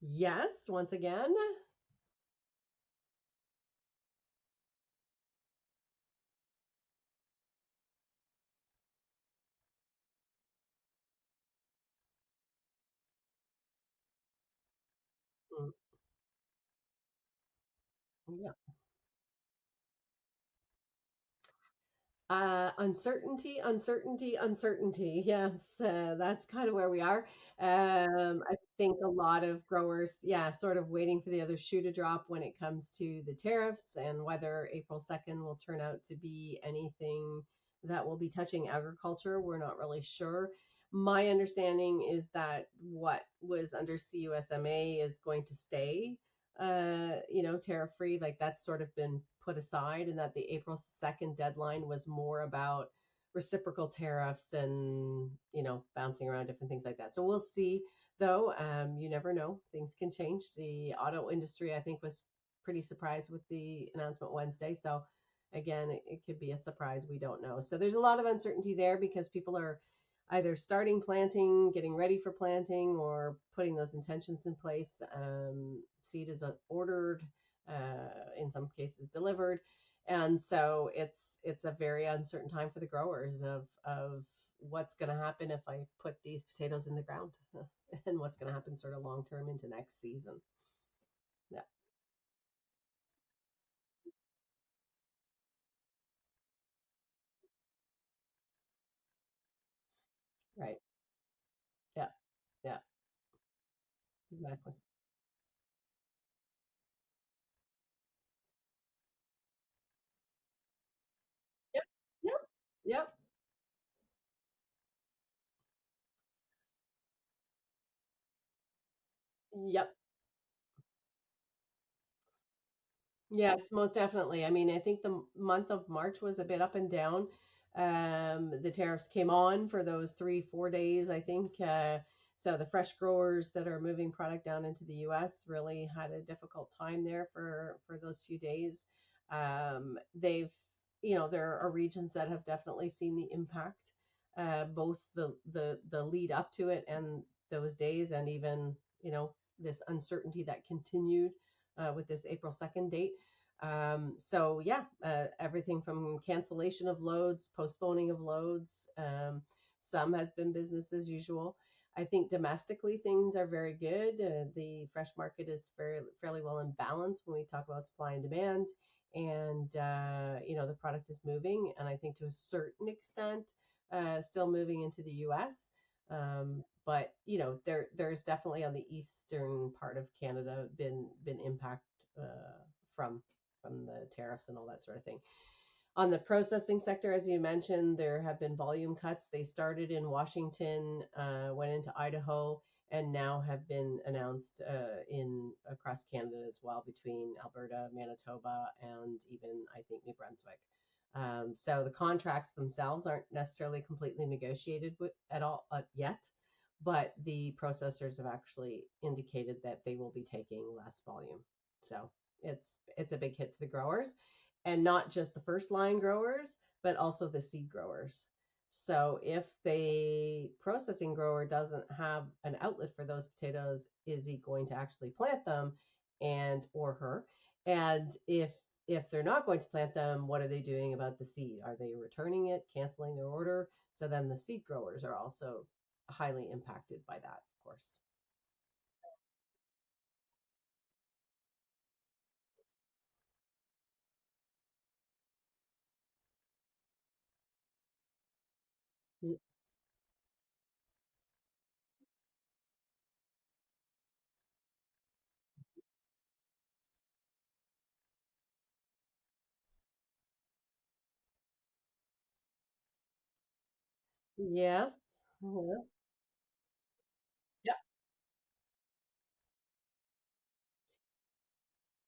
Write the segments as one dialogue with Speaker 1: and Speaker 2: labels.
Speaker 1: Yes, once again. Mm, yeah. Uncertainty, uncertainty, uncertainty. Yes, that's kind of where we are. I think a lot of growers, yeah, sort of waiting for the other shoe to drop when it comes to the tariffs and whether April 2nd will turn out to be anything that will be touching agriculture. We're not really sure. My understanding is that what was under CUSMA is going to stay, tariff free. Like that's sort of been put aside, and that the April 2nd deadline was more about reciprocal tariffs and, bouncing around different things like that. So we'll see, though. You never know. Things can change. The auto industry, I think, was pretty surprised with the announcement Wednesday. So again, it could be a surprise. We don't know. So there's a lot of uncertainty there because people are either starting planting, getting ready for planting, or putting those intentions in place. Seed is ordered, in some cases delivered, and so it's a very uncertain time for the growers of what's going to happen if I put these potatoes in the ground, and what's going to happen sort of long term into next season. Yeah, right. Yeah, yeah, exactly. Yep, yep, yep, yep. Yes, most definitely. I mean, I think the month of March was a bit up and down. The tariffs came on for those 3, 4 days, I think. So the fresh growers that are moving product down into the U.S. really had a difficult time there for those few days. They've, there are regions that have definitely seen the impact, both the lead up to it and those days, and even, this uncertainty that continued with this April 2nd date. So yeah, everything from cancellation of loads, postponing of loads. Some has been business as usual. I think domestically things are very good. The fresh market is fairly well in balance when we talk about supply and demand, and the product is moving, and I think to a certain extent, still moving into the U.S. But there's definitely on the eastern part of Canada been impact from from the tariffs and all that sort of thing. On the processing sector, as you mentioned, there have been volume cuts. They started in Washington, went into Idaho, and now have been announced in across Canada as well, between Alberta, Manitoba, and even I think New Brunswick. So the contracts themselves aren't necessarily completely negotiated with, at all yet, but the processors have actually indicated that they will be taking less volume. So it's a big hit to the growers, and not just the first line growers, but also the seed growers. So if the processing grower doesn't have an outlet for those potatoes, is he going to actually plant them, and or her? And if they're not going to plant them, what are they doing about the seed? Are they returning it, canceling their order? So then the seed growers are also highly impacted by that, of course. Yes. Mhm.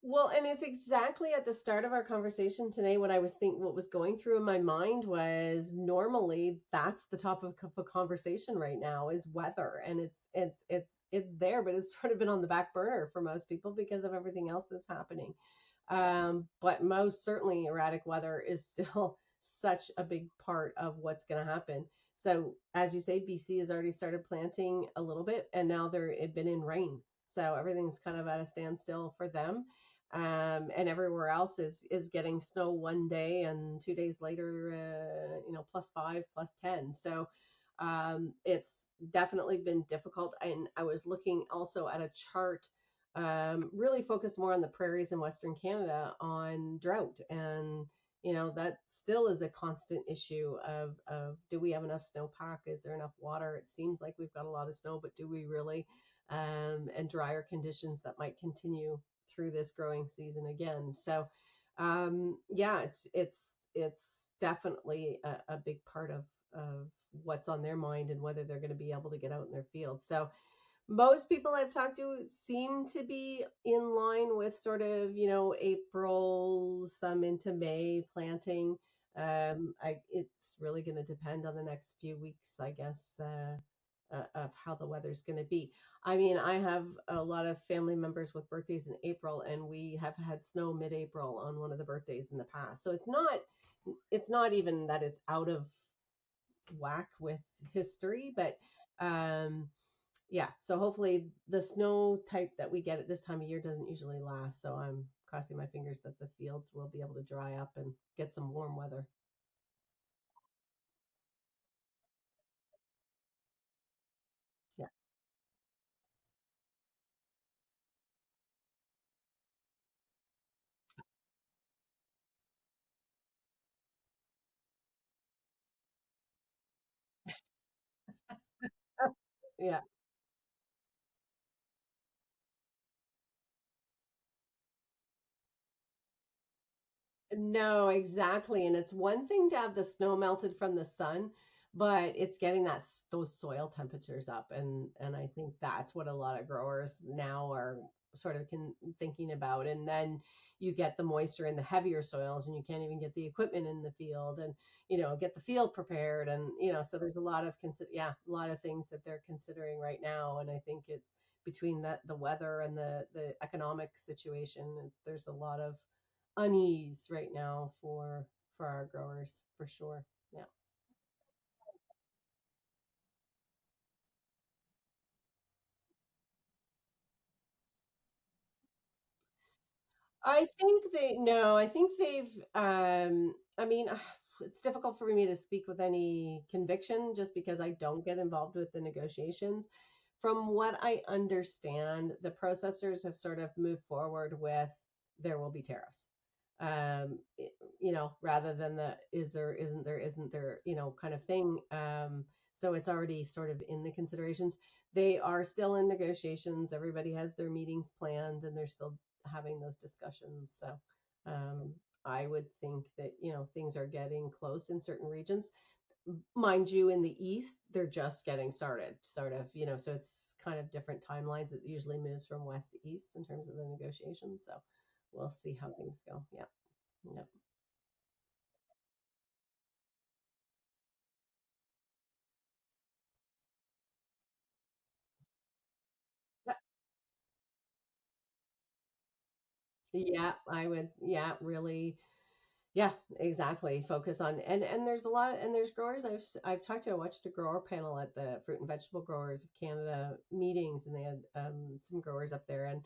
Speaker 1: Well, and it's exactly at the start of our conversation today what I was thinking, what was going through in my mind was normally that's the topic of a conversation right now is weather, and it's there, but it's sort of been on the back burner for most people because of everything else that's happening. But most certainly erratic weather is still such a big part of what's going to happen. So as you say, BC has already started planting a little bit, and now they're it been in rain. So everything's kind of at a standstill for them. And everywhere else is getting snow one day and 2 days later, +5, +10. So it's definitely been difficult. And I was looking also at a chart, really focused more on the prairies in Western Canada on drought. And, that still is a constant issue of do we have enough snowpack? Is there enough water? It seems like we've got a lot of snow, but do we really? And drier conditions that might continue through this growing season again. So, yeah, it's definitely a big part of what's on their mind and whether they're going to be able to get out in their fields. So most people I've talked to seem to be in line with sort of, April, some into May planting. It's really going to depend on the next few weeks, I guess, of how the weather's going to be. I mean, I have a lot of family members with birthdays in April, and we have had snow mid-April on one of the birthdays in the past. So it's not even that it's out of whack with history, but yeah. So hopefully the snow type that we get at this time of year doesn't usually last. So I'm crossing my fingers that the fields will be able to dry up and get some warm weather. Yeah. Yeah. No, exactly. And it's one thing to have the snow melted from the sun, but it's getting those soil temperatures up, and I think that's what a lot of growers now are sort of thinking about. And then you get the moisture in the heavier soils, and you can't even get the equipment in the field, and get the field prepared, and so there's a lot of a lot of things that they're considering right now. And I think it between the weather and the economic situation, there's a lot of unease right now for our growers for sure. Yeah. I think they no, I think they've I mean, it's difficult for me to speak with any conviction just because I don't get involved with the negotiations. From what I understand, the processors have sort of moved forward with there will be tariffs. Rather than the is there, isn't there, kind of thing. So it's already sort of in the considerations. They are still in negotiations. Everybody has their meetings planned and they're still having those discussions. So um, I would think that things are getting close in certain regions. Mind you, in the east, they're just getting started, sort of. So it's kind of different timelines. It usually moves from west to east in terms of the negotiations. So we'll see how things go. Yeah, yeah, yeah. Yeah, I would. Yeah, really. Yeah, exactly. Focus on and there's a lot and there's growers I've talked to. I watched a grower panel at the Fruit and Vegetable Growers of Canada meetings, and they had some growers up there, and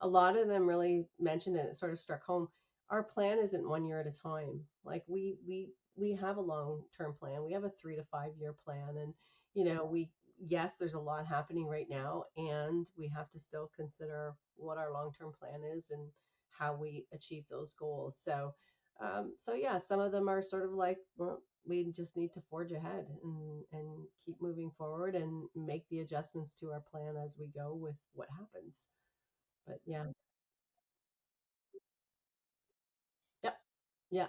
Speaker 1: a lot of them really mentioned it. It sort of struck home. Our plan isn't 1 year at a time. Like we have a long term plan. We have a 3 to 5 year plan, and we yes, there's a lot happening right now, and we have to still consider what our long term plan is and how we achieve those goals. So yeah, some of them are sort of like, well, we just need to forge ahead and keep moving forward and make the adjustments to our plan as we go with what happens. But yeah, yeah, yeah.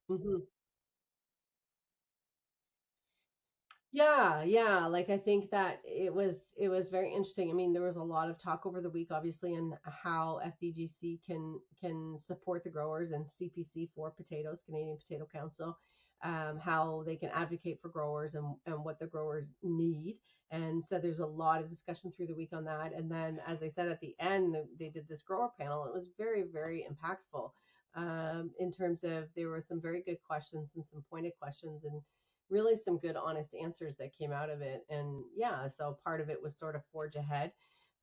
Speaker 1: Hmm. Yeah. Like I think that it was very interesting. I mean, there was a lot of talk over the week, obviously, on how FVGC can support the growers and CPC for potatoes, Canadian Potato Council, how they can advocate for growers and what the growers need. And so there's a lot of discussion through the week on that. And then, as I said at the end, they did this grower panel. It was very, very impactful in terms of there were some very good questions and some pointed questions and really some good honest answers that came out of it. And yeah, so part of it was sort of forge ahead.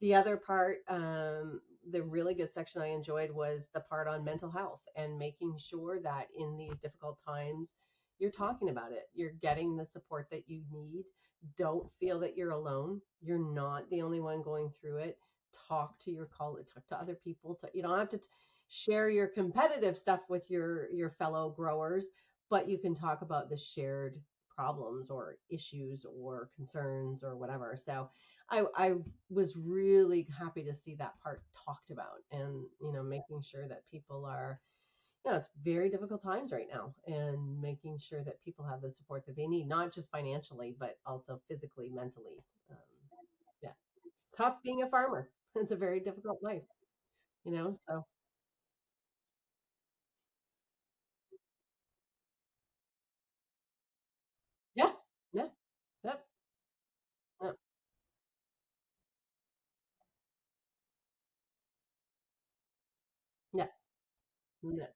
Speaker 1: The other part, the really good section I enjoyed was the part on mental health and making sure that in these difficult times, you're talking about it. You're getting the support that you need. Don't feel that you're alone. You're not the only one going through it. Talk to your colleagues, talk to other people. You don't have to share your competitive stuff with your fellow growers, but you can talk about the shared problems or issues or concerns or whatever. So I was really happy to see that part talked about, and making sure that people are, it's very difficult times right now, and making sure that people have the support that they need, not just financially but also physically, mentally. um, yeah, it's tough being a farmer. It's a very difficult life, so yeah, yeah, yep, yep, yeah, yeah.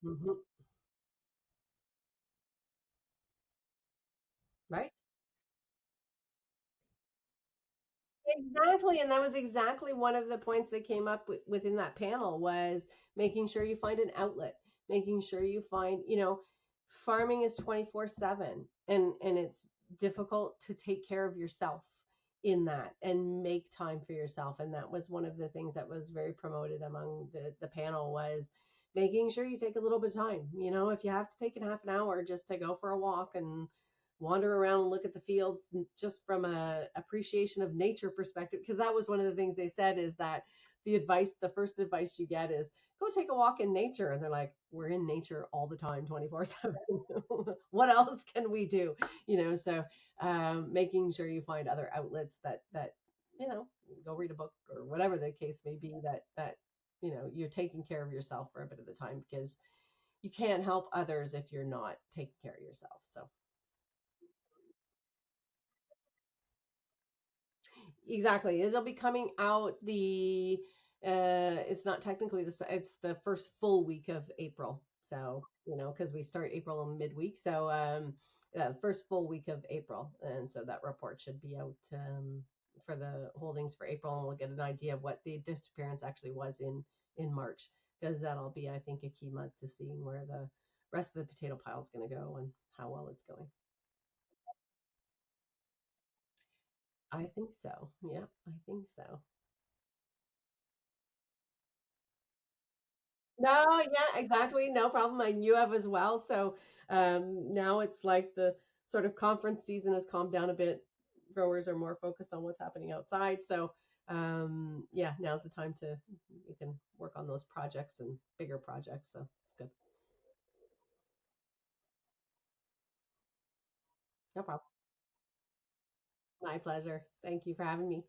Speaker 1: Hmm. Right. Exactly, and that was exactly one of the points that came up within that panel, was making sure you find an outlet, making sure you find, farming is 24/7, and it's difficult to take care of yourself in that and make time for yourself. And that was one of the things that was very promoted among the panel, was making sure you take a little bit of time. If you have to take a half an hour just to go for a walk and wander around and look at the fields, just from a appreciation of nature perspective, because that was one of the things they said, is that the first advice you get is go take a walk in nature. And they're like, we're in nature all the time, 24/7. What else can we do? So making sure you find other outlets that you know go read a book or whatever the case may be, that you're taking care of yourself for a bit of the time, because you can't help others if you're not taking care of yourself. So exactly. It'll be coming out it's not technically it's the first full week of April. So, because we start April in midweek. So, first full week of April. And so that report should be out for the holdings for April, and we'll get an idea of what the disappearance actually was in March, because that'll be, I think, a key month to seeing where the rest of the potato pile is going to go and how well it's going. I think so. Yeah, I think so. No, yeah, exactly. No problem. And you have as well. So now it's like the sort of conference season has calmed down a bit. Growers are more focused on what's happening outside. So yeah, now's the time to we can work on those projects and bigger projects. So it's good. No problem. My pleasure. Thank you for having me.